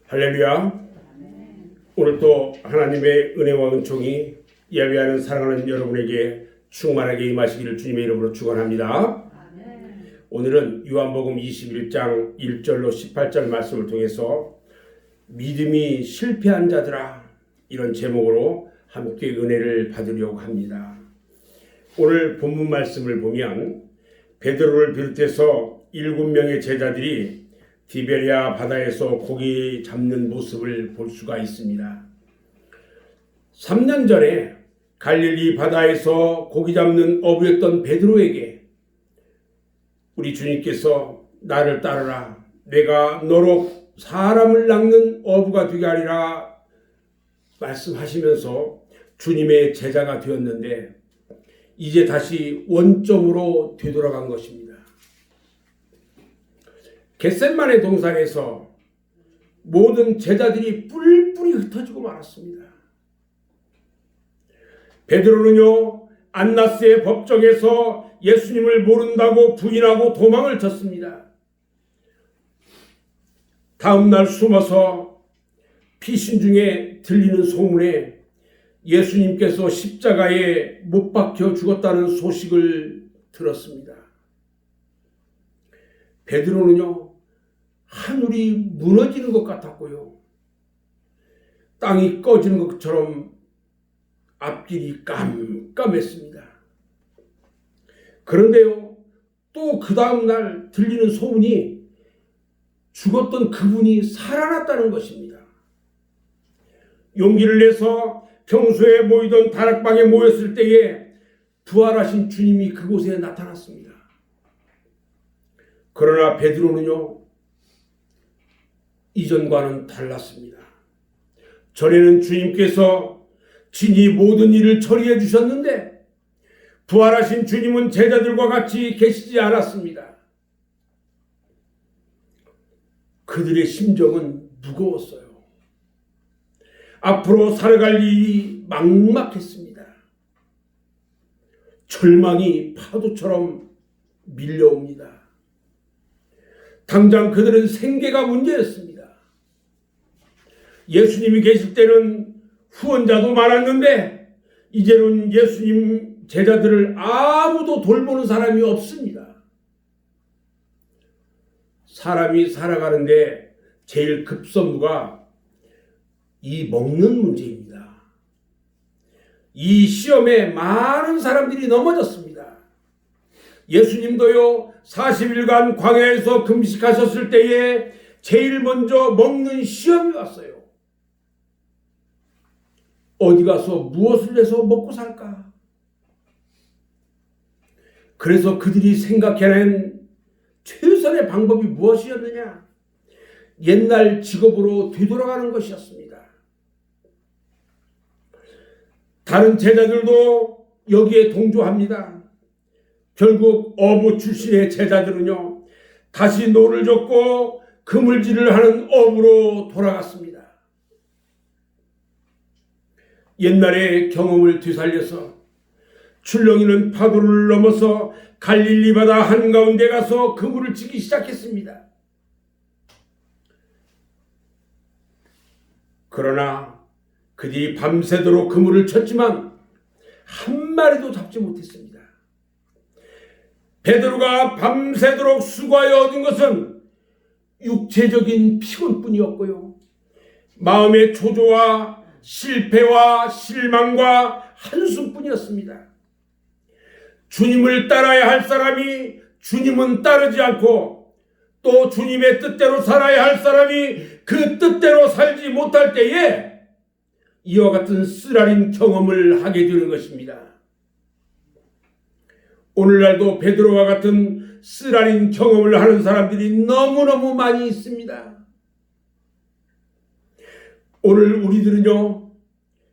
할렐루야. 오늘 또 하나님의 은혜와 은총이 예배하는 사랑하는 여러분에게 충만하게 임하시기를 주님의 이름으로 축원합니다. 오늘은 요한복음 21장 1절로 18절 말씀을 통해서 믿음이 실패한 자들아, 이런 제목으로 함께 은혜를 받으려고 합니다. 오늘 본문 말씀을 보면 베드로를 비롯해서 7명의 제자들이 디베리아 바다에서 고기 잡는 모습을 볼 수가 있습니다. 3년 전에 갈릴리 바다에서 고기 잡는 어부였던 베드로에게 우리 주님께서 나를 따르라, 내가 너로 사람을 낚는 어부가 되게 하리라 말씀하시면서 주님의 제자가 되었는데, 이제 다시 원점으로 되돌아간 것입니다. 겟셋마네 동산에서 모든 제자들이 뿔뿔이 흩어지고 말았습니다. 베드로는요, 안나스의 법정에서 예수님을 모른다고 부인하고 도망을 쳤습니다. 다음 날 숨어서 피신 중에 들리는 소문에 예수님께서 십자가에 못 박혀 죽었다는 소식을 들었습니다. 베드로는요, 하늘이 무너지는 것 같았고요, 땅이 꺼지는 것처럼 앞길이 깜깜했습니다. 그런데요, 또 그 다음 날 들리는 소문이 죽었던 그분이 살아났다는 것입니다. 용기를 내서 평소에 모이던 다락방에 모였을 때에 부활하신 주님이 그곳에 나타났습니다. 그러나 베드로는요, 이전과는 달랐습니다. 전에는 주님께서 친히 모든 일을 처리해 주셨는데 부활하신 주님은 제자들과 같이 계시지 않았습니다. 그들의 심정은 무거웠어요. 앞으로 살아갈 일이 막막했습니다. 절망이 파도처럼 밀려옵니다. 당장 그들은 생계가 문제였습니다. 예수님이 계실 때는 후원자도 많았는데 이제는 예수님 제자들을 아무도 돌보는 사람이 없습니다. 사람이 살아가는데 제일 급선무가 이 먹는 문제입니다. 이 시험에 많은 사람들이 넘어졌습니다. 예수님도요, 40일간 광야에서 금식하셨을 때에 제일 먼저 먹는 시험이 왔어요. 어디 가서 무엇을 해서 먹고 살까? 그래서 그들이 생각해낸 최선의 방법이 무엇이었느냐? 옛날 직업으로 되돌아가는 것이었습니다. 다른 제자들도 여기에 동조합니다. 결국 어부 출신의 제자들은요, 다시 노를 젓고 그물질을 하는 어부로 돌아갔습니다. 옛날의 경험을 되살려서 출렁이는 파도를 넘어서 갈릴리 바다 한가운데 가서 그물을 치기 시작했습니다. 그러나 그들이 밤새도록 그물을 쳤지만 한 마리도 잡지 못했습니다. 베드로가 밤새도록 수고하여 얻은 것은 육체적인 피곤뿐이었고요, 마음의 초조와 실패와 실망과 한숨뿐이었습니다. 주님을 따라야 할 사람이 주님은 따르지 않고 또 주님의 뜻대로 살아야 할 사람이 그 뜻대로 살지 못할 때에 이와 같은 쓰라린 경험을 하게 되는 것입니다. 오늘날도 베드로와 같은 쓰라린 경험을 하는 사람들이 너무너무 많이 있습니다. 오늘 우리들은요,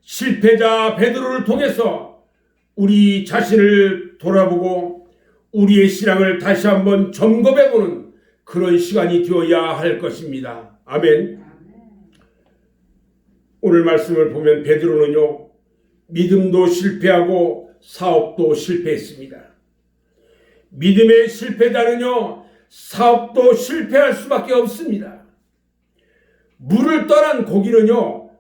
실패자 베드로를 통해서 우리 자신을 돌아보고 우리의 신앙을 다시 한번 점검해보는 그런 시간이 되어야 할 것입니다. 아멘. 오늘 말씀을 보면 베드로는요, 믿음도 실패하고 사업도 실패했습니다. 믿음의 실패자는요, 사업도 실패할 수밖에 없습니다. 물을 떠난 고기는요,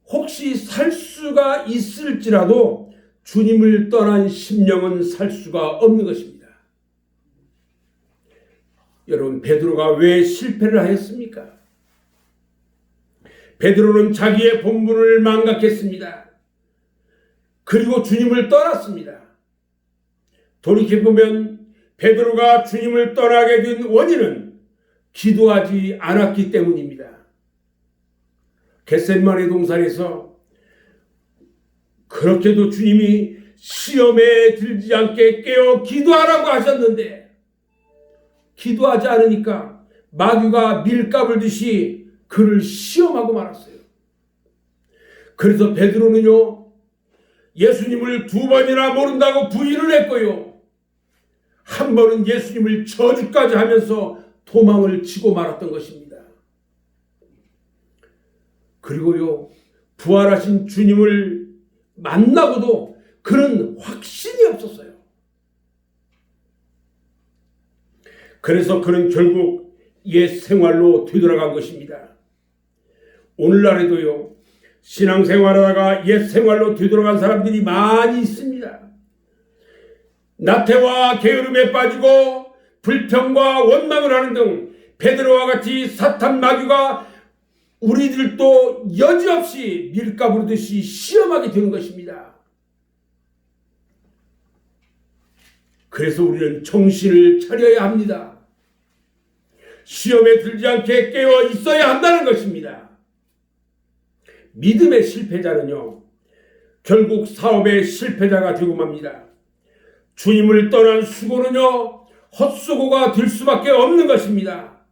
혹시 살 수가 있을지라도 주님을 떠난 심령은 살 수가 없는 것입니다. 여러분, 베드로가 왜 실패를 하였습니까? 베드로는 자기의 본분을 망각했습니다. 그리고 주님을 떠났습니다. 돌이켜보면 베드로가 주님을 떠나게 된 원인은 기도하지 않았기 때문입니다. 겟세마네 동산에서 그렇게도 주님이 시험에 들지 않게 깨어 기도하라고 하셨는데 기도하지 않으니까 마귀가 밀가불 듯이 그를 시험하고 말았어요. 그래서 베드로는요, 예수님을 2번이나 모른다고 부인을 했고요, 한 번은 예수님을 저주까지 하면서 도망을 치고 말았던 것입니다. 그리고요, 부활하신 주님을 만나고도 그는 확신이 없었어요. 그래서 그는 결국 옛 생활로 되돌아간 것입니다. 오늘날에도요, 신앙생활하다가 옛 생활로 되돌아간 사람들이 많이 있습니다. 나태와 게으름에 빠지고 불평과 원망을 하는 등 베드로와 같이 사탄 마귀가 우리들도 여지없이 밀가부르듯이 시험하게 되는 것입니다. 그래서 우리는 정신을 차려야 합니다. 시험에 들지 않게 깨어 있어야 한다는 것입니다. 믿음의 실패자는요, 결국 사업의 실패자가 되고 맙니다. 주님을 떠난 수고는요, 헛수고가 될 수밖에 없는 것입니다.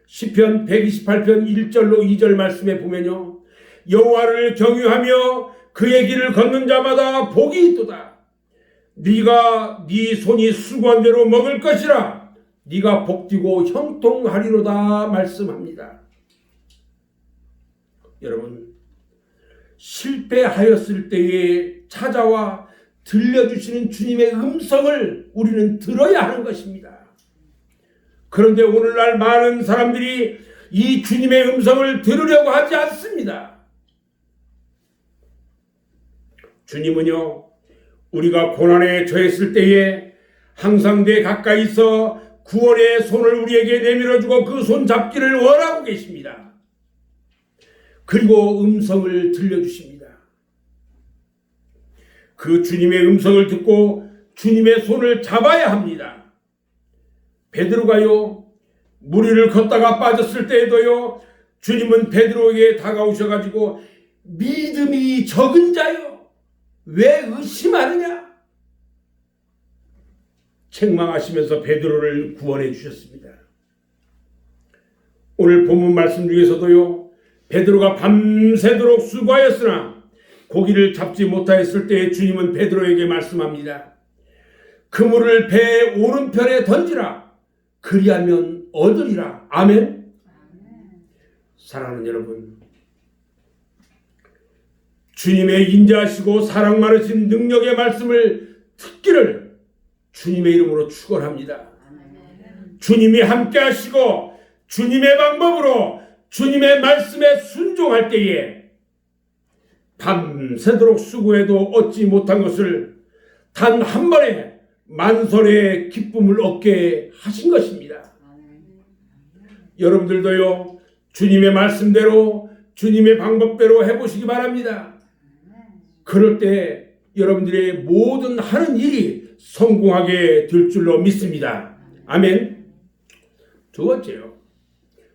시편 128편 1절로 2절 말씀에 보면요, 여호와를 경유하며 그의 길을 걷는 자마다 복이 있도다. 네가 네 손이 수고한 대로 먹을 것이라. 네가 복되고 형통하리로다 말씀합니다. 여러분, 실패하였을 때에 찾아와 들려주시는 주님의 음성을 우리는 들어야 하는 것입니다. 그런데 오늘날 많은 사람들이 이 주님의 음성을 들으려고 하지 않습니다. 주님은요, 우리가 고난에 처했을 때에 항상 내 가까이서 구원의 손을 우리에게 내밀어주고 그 손 잡기를 원하고 계십니다. 그리고 음성을 들려주십니다. 그 주님의 음성을 듣고 주님의 손을 잡아야 합니다. 베드로가요, 물 위를 걷다가 빠졌을 때에도요, 주님은 베드로에게 다가오셔가지고 믿음이 적은 자요, 왜 의심하느냐? 책망하시면서 베드로를 구원해 주셨습니다. 오늘 본문 말씀 중에서도요, 베드로가 밤새도록 수고하였으나 고기를 잡지 못하였을 때 주님은 베드로에게 말씀합니다. 그물을 배 오른편에 던지라. 그리하면 얻으리라. 아멘. 사랑하는 여러분, 주님의 인자하시고 사랑 많으신 능력의 말씀을 듣기를 주님의 이름으로 축원합니다. 주님이 함께 하시고 주님의 방법으로 주님의 말씀에 순종할 때에 밤새도록 수고해도 얻지 못한 것을 단 한 번에 만설의 기쁨을 얻게 하신 것입니다. 여러분들도요, 주님의 말씀대로 주님의 방법대로 해보시기 바랍니다. 그럴 때 여러분들의 모든 하는 일이 성공하게 될 줄로 믿습니다. 아멘. 두 번째요,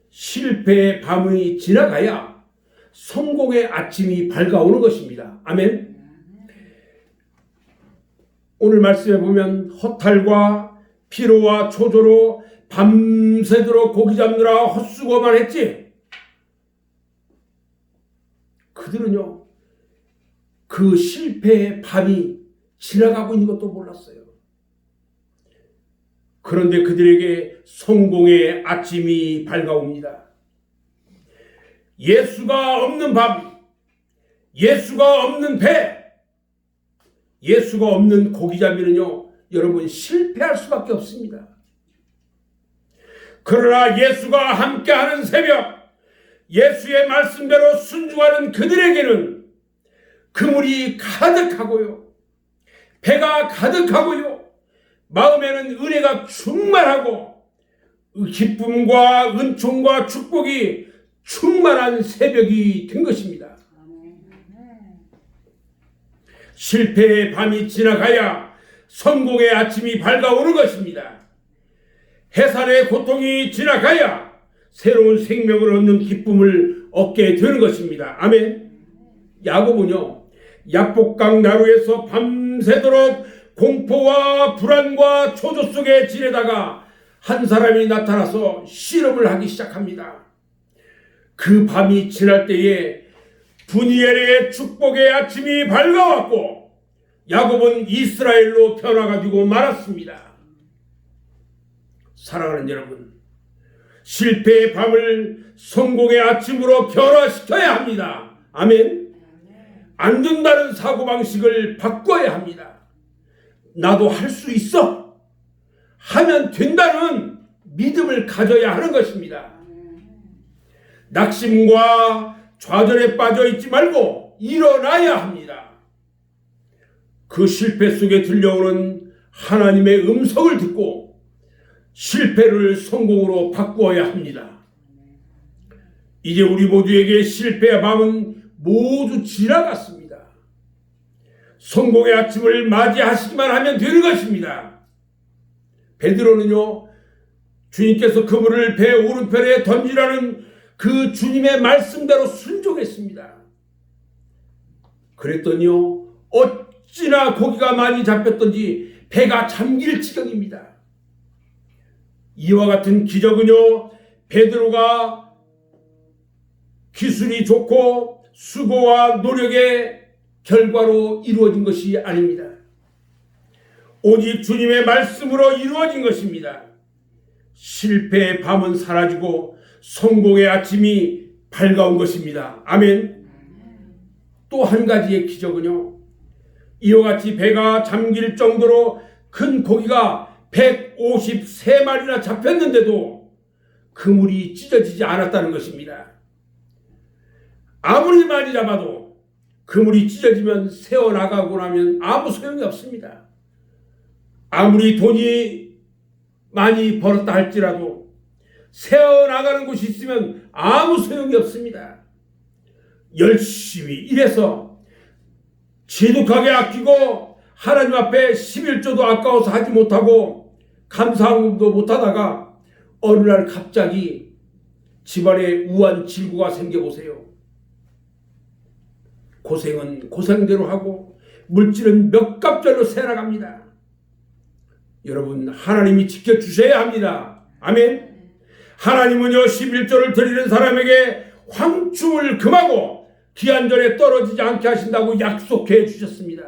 실패의 밤이 지나가야 성공의 아침이 밝아오는 것입니다. 아멘. 오늘 말씀에 보면 허탈과 피로와 초조로 밤새도록 고기 잡느라 헛수고만 했지, 그들은요, 그 실패의 밤이 지나가고 있는 것도 몰랐어요. 그런데 그들에게 성공의 아침이 밝아옵니다. 예수가 없는 밤, 예수가 없는 배, 예수가 없는 고기잡이는요, 여러분 실패할 수밖에 없습니다. 그러나 예수가 함께하는 새벽, 예수의 말씀대로 순종하는 그들에게는 그물이 가득하고요, 배가 가득하고요, 마음에는 은혜가 충만하고 기쁨과 은총과 축복이 충만한 새벽이 된 것입니다. 실패의 밤이 지나가야 성공의 아침이 밝아오는 것입니다. 해산의 고통이 지나가야 새로운 생명을 얻는 기쁨을 얻게 되는 것입니다. 아멘. 야곱은요, 야복강 나루에서 밤새도록 공포와 불안과 초조 속에 지내다가 한 사람이 나타나서 실험을 하기 시작합니다. 그 밤이 지날 때에 분이엘의 축복의 아침이 밝아왔고 야곱은 이스라엘로 변화가지고 말았습니다. 사랑하는 여러분, 실패의 밤을 성공의 아침으로 변화시켜야 합니다. 아멘. 안 된다는 사고방식을 바꿔야 합니다. 나도 할 수 있어, 하면 된다는 믿음을 가져야 하는 것입니다. 낙심과 좌절에 빠져 있지 말고 일어나야 합니다. 그 실패 속에 들려오는 하나님의 음성을 듣고 실패를 성공으로 바꾸어야 합니다. 이제 우리 모두에게 실패의 밤은 모두 지나갔습니다. 성공의 아침을 맞이하시기만 하면 되는 것입니다. 베드로는요, 주님께서 그물을 배 오른편에 던지라는 그 주님의 말씀대로 순종했습니다. 그랬더니요, 어찌나 고기가 많이 잡혔던지 배가 잠길 지경입니다. 이와 같은 기적은요, 베드로가 기술이 좋고 수고와 노력의 결과로 이루어진 것이 아닙니다. 오직 주님의 말씀으로 이루어진 것입니다. 실패의 밤은 사라지고 성공의 아침이 밝아온 것입니다. 아멘. 또 한 가지의 기적은요, 이와 같이 배가 잠길 정도로 큰 고기가 153마리나 잡혔는데도 그물이 찢어지지 않았다는 것입니다. 아무리 많이 잡아도 그물이 찢어지면 새어나가고 나면 아무 소용이 없습니다. 아무리 돈이 많이 벌었다 할지라도 새어나가는 곳이 있으면 아무 소용이 없습니다. 열심히 일해서 지독하게 아끼고 하나님 앞에 11조도 아까워서 하지 못하고 감사함도 못하다가 어느 날 갑자기 집안에 우환질구가 생겨보세요. 고생은 고생대로 하고 물질은 몇 갑절로 새나갑니다. 여러분, 하나님이 지켜주셔야 합니다. 아멘. 하나님은요, 11조를 드리는 사람에게 황충을 금하고 기한전에 떨어지지 않게 하신다고 약속해 주셨습니다.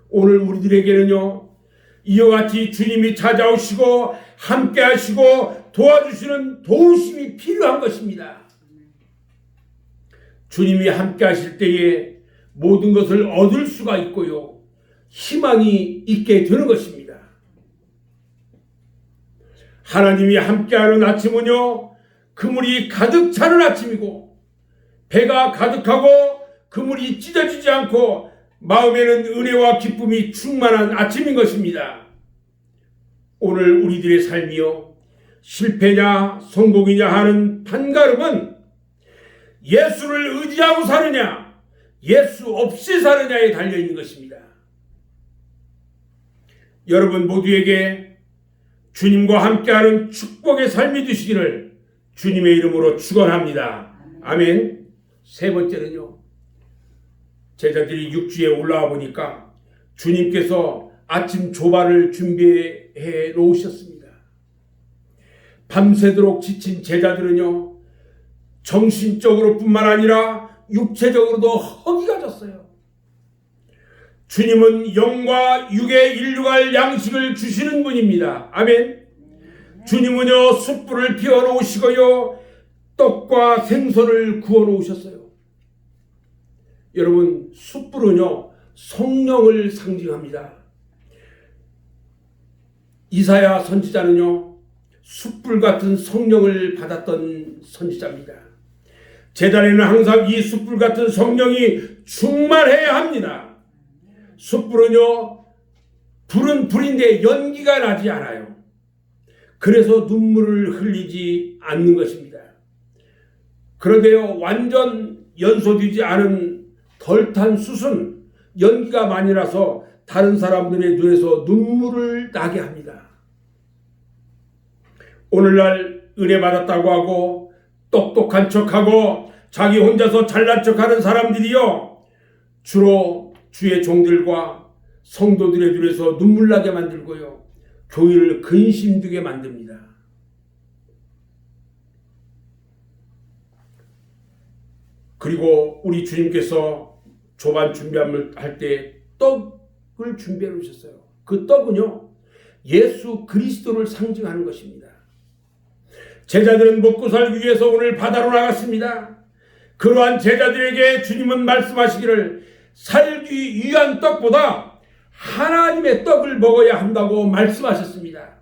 오늘 우리들에게는요, 이와 같이 주님이 찾아오시고 함께 하시고 도와주시는 도우심이 필요한 것입니다. 주님이 함께 하실 때에 모든 것을 얻을 수가 있고요, 희망이 있게 되는 것입니다. 하나님이 함께하는 아침은요, 그물이 가득 차는 아침이고 배가 가득하고 그물이 찢어지지 않고 마음에는 은혜와 기쁨이 충만한 아침인 것입니다. 오늘 우리들의 삶이요, 실패냐 성공이냐 하는 판가름은 예수를 의지하고 사느냐 예수 없이 사느냐에 달려있는 것입니다. 여러분 모두에게 주님과 함께하는 축복의 삶이 되시기를 주님의 이름으로 축원합니다. 아멘. 세 번째는요, 제자들이 육지에 올라와 보니까 주님께서 아침 조발을 준비해 놓으셨습니다. 밤새도록 지친 제자들은요, 정신적으로 뿐만 아니라 육체적으로도 허기가 졌어요. 주님은 영과 육에 일용할 양식을 주시는 분입니다. 아멘. 주님은요, 숯불을 피워놓으시고요, 떡과 생선을 구워놓으셨어요. 여러분, 숯불은요, 성령을 상징합니다. 이사야 선지자는요, 숯불 같은 성령을 받았던 선지자입니다. 제단에는 항상 이 숯불 같은 성령이 충만해야 합니다. 숯불은요, 불은 불인데 연기가 나지 않아요. 그래서 눈물을 흘리지 않는 것입니다. 그런데요, 완전 연소되지 않은 덜 탄 숯은 연기가 많이 나서 다른 사람들의 눈에서 눈물을 나게 합니다. 오늘날 은혜 받았다고 하고 똑똑한 척하고 자기 혼자서 잘난 척하는 사람들이요, 주로 주의 종들과 성도들의 눈에서 눈물 나게 만들고요, 교회를 근심되게 만듭니다. 그리고 우리 주님께서 조반 준비할 때 떡을 준비해 놓으셨어요. 그 떡은요, 예수 그리스도를 상징하는 것입니다. 제자들은 먹고 살기 위해서 오늘 바다로 나갔습니다. 그러한 제자들에게 주님은 말씀하시기를 살기 위한 떡보다 하나님의 떡을 먹어야 한다고 말씀하셨습니다.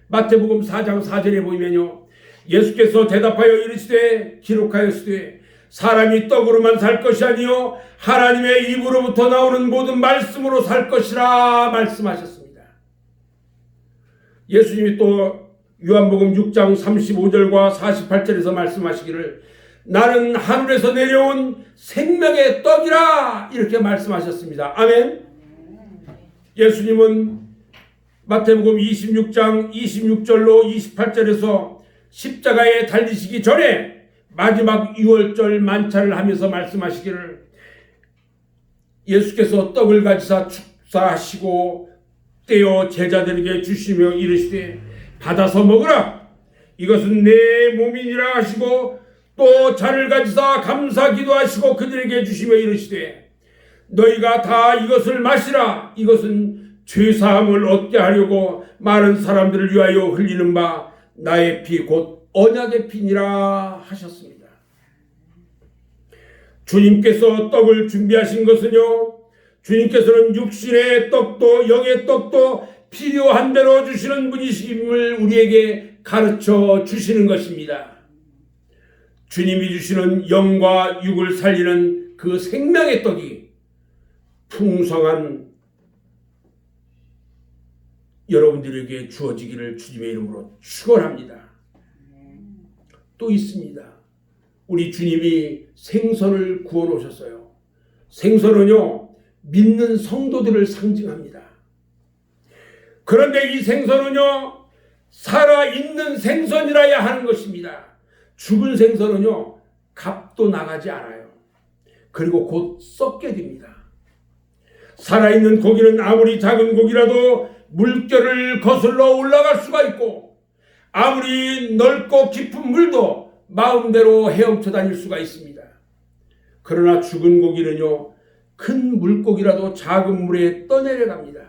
마태복음 4장 4절에 보면요, 예수께서 대답하여 이르시되 기록하였으되 사람이 떡으로만 살 것이 아니요 하나님의 입으로부터 나오는 모든 말씀으로 살 것이라 말씀하셨습니다. 예수님이 또 요한복음 6장 35절과 48절에서 말씀하시기를 나는 하늘에서 내려온 생명의 떡이라 이렇게 말씀하셨습니다. 아멘. 예수님은 마태복음 26장 26절로 28절에서 십자가에 달리시기 전에 마지막 유월절 만찬을 하면서 말씀하시기를 예수께서 떡을 가지사 축사하시고 떼어 제자들에게 주시며 이르시되 받아서 먹으라 이것은 내 몸이니라 하시고 또 잔을 가지사 감사 기도하시고 그들에게 주시며 이르시되 너희가 다 이것을 마시라 이것은 죄사함을 얻게 하려고 많은 사람들을 위하여 흘리는 바 나의 피 곧 언약의 피니라 하셨습니다. 주님께서 떡을 준비하신 것은요, 주님께서는 육신의 떡도 영의 떡도 필요한 대로 주시는 분이심을 우리에게 가르쳐 주시는 것입니다. 주님이 주시는 영과 육을 살리는 그 생명의 떡이 풍성한 여러분들에게 주어지기를 주님의 이름으로 축원합니다. 또 있습니다. 우리 주님이 생선을 구워 놓으셨어요. 생선은요, 믿는 성도들을 상징합니다. 그런데 이 생선은요, 살아있는 생선이라야 하는 것입니다. 죽은 생선은요, 값도 나가지 않아요. 그리고 곧 썩게 됩니다. 살아있는 고기는 아무리 작은 고기라도 물결을 거슬러 올라갈 수가 있고 아무리 넓고 깊은 물도 마음대로 헤엄쳐 다닐 수가 있습니다. 그러나 죽은 고기는요, 큰 물고기라도 작은 물에 떠내려갑니다.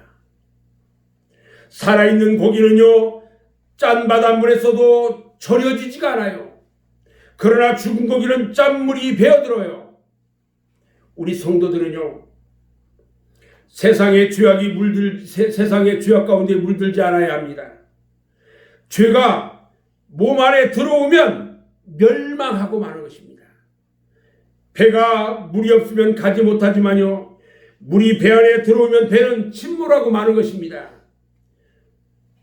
살아있는 고기는요, 짠 바닷물에서도 절여지지가 않아요. 그러나 죽은 고기는 짠물이 배어들어요. 우리 성도들은요, 세상의 죄악 가운데 물들지 않아야 합니다. 죄가 몸 안에 들어오면 멸망하고 마는 것입니다. 배가 물이 없으면 가지 못하지만요, 물이 배 안에 들어오면 배는 침몰하고 마는 것입니다.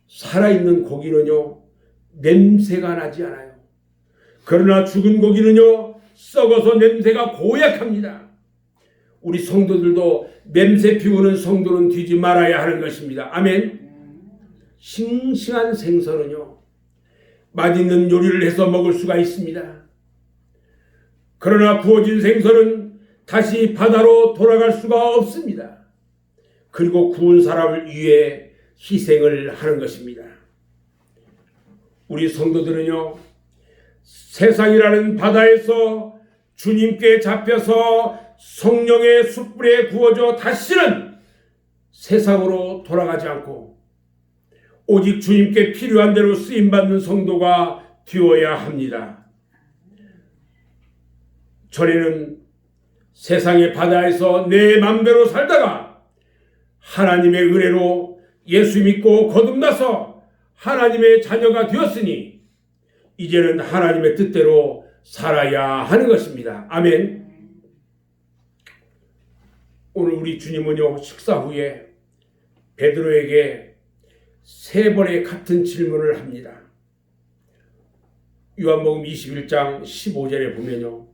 살아있는 고기는요, 냄새가 나지 않아요. 그러나 죽은 고기는요, 썩어서 냄새가 고약합니다. 우리 성도들도 냄새 피우는 성도는 되지 말아야 하는 것입니다. 아멘. 싱싱한 생선은요, 맛있는 요리를 해서 먹을 수가 있습니다. 그러나 구워진 생선은 다시 바다로 돌아갈 수가 없습니다. 그리고 구운 사람을 위해 희생을 하는 것입니다. 우리 성도들은요, 세상이라는 바다에서 주님께 잡혀서 성령의 숯불에 구워져 다시는 세상으로 돌아가지 않고 오직 주님께 필요한 대로 쓰임받는 성도가 되어야 합니다. 전에는 세상의 바다에서 내 맘대로 살다가 하나님의 은혜로 예수 믿고 거듭나서 하나님의 자녀가 되었으니 이제는 하나님의 뜻대로 살아야 하는 것입니다. 아멘. 오늘 우리 주님은요, 식사 후에 베드로에게 3번의 같은 질문을 합니다. 요한복음 21장 15절에 보면요,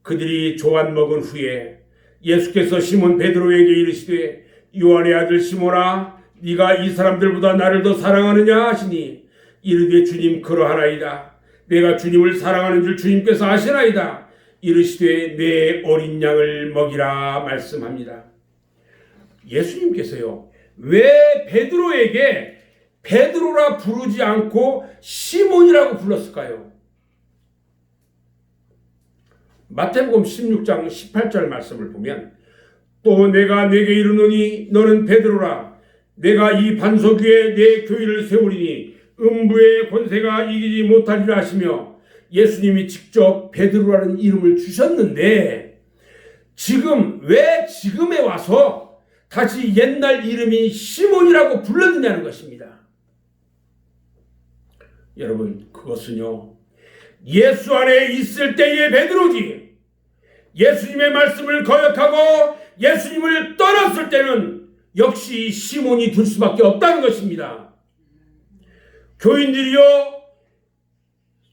그들이 조간 먹은 후에 예수께서 시몬 베드로에게 이르시되 요한의 아들 시몬아, 네가 이 사람들보다 나를 더 사랑하느냐 하시니 이르되 주님 그러하나이다. 내가 주님을 사랑하는 줄 주님께서 아시나이다. 이르시되 내 어린 양을 먹이라 말씀합니다. 예수님께서요, 왜 베드로에게 베드로라 부르지 않고 시몬이라고 불렀을까요? 마태복음 16장 18절 말씀을 보면 또 내가 네게 이르노니 너는 베드로라. 내가 이 반석 위에 내 교회를 세우리니 음부의 권세가 이기지 못하리라 하시며 예수님이 직접 베드로라는 이름을 주셨는데 지금 왜 지금에 와서 다시 옛날 이름이 시몬이라고 불렀느냐는 것입니다. 여러분, 그것은요, 예수 안에 있을 때의 베드로지 예수님의 말씀을 거역하고 예수님을 떠났을 때는 역시 시몬이 될 수밖에 없다는 것입니다. 교인들이요,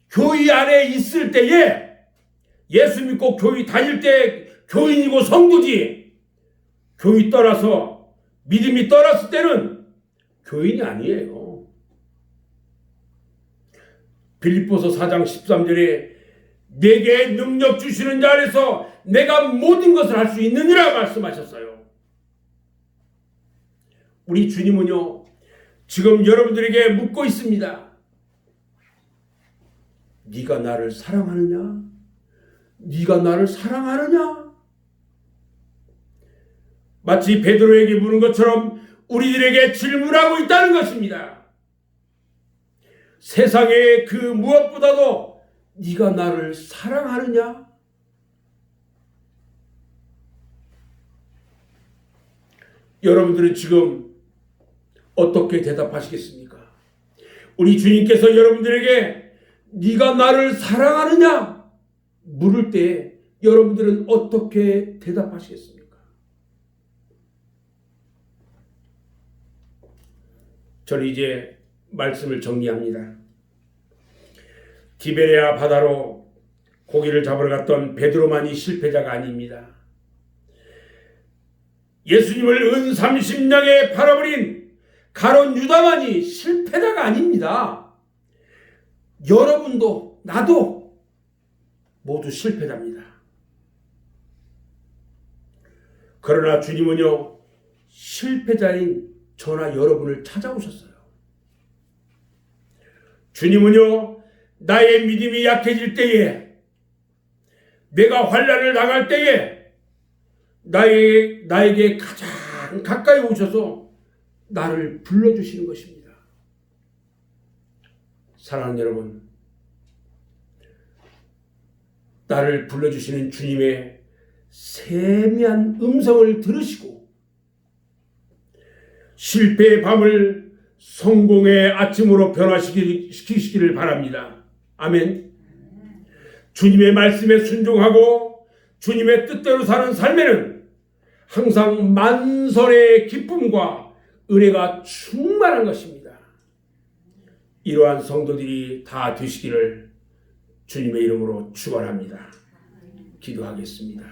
교회 안에 있을 때에 예수 믿고 교회 다닐 때 교인이고 성도지, 교회 떠나서 믿음이 떠났을 때는 교인이 아니에요. 빌립보서 4장 13절에 내게 능력 주시는 자 안에서 내가 모든 것을 할 수 있느니라 말씀하셨어요. 우리 주님은요, 지금 여러분들에게 묻고 있습니다. 네가 나를 사랑하느냐? 네가 나를 사랑하느냐? 마치 베드로에게 묻는 것처럼 우리들에게 질문하고 있다는 것입니다. 세상의 그 무엇보다도 네가 나를 사랑하느냐? 여러분들은 지금 어떻게 대답하시겠습니까? 우리 주님께서 여러분들에게 네가 나를 사랑하느냐? 물을 때 여러분들은 어떻게 대답하시겠습니까? 저는 이제 말씀을 정리합니다. 디베레아 바다로 고기를 잡으러 갔던 베드로만이 실패자가 아닙니다. 예수님을 은 30냥에 팔아버린 가룟 유다만이 실패자가 아닙니다. 여러분도 나도 모두 실패자입니다. 그러나 주님은요, 실패자인 저나 여러분을 찾아오셨어요. 주님은요, 나의 믿음이 약해질 때에, 내가 환난을 당할 때에 나에게 가장 가까이 오셔서 나를 불러주시는 것입니다. 사랑하는 여러분, 나를 불러주시는 주님의 세미한 음성을 들으시고 실패의 밤을 성공의 아침으로 변화시키시기를 바랍니다. 아멘. 주님의 말씀에 순종하고 주님의 뜻대로 사는 삶에는 항상 만선의 기쁨과 은혜가 충만한 것입니다. 이러한 성도들이 다 되시기를 주님의 이름으로 축원합니다. 기도하겠습니다.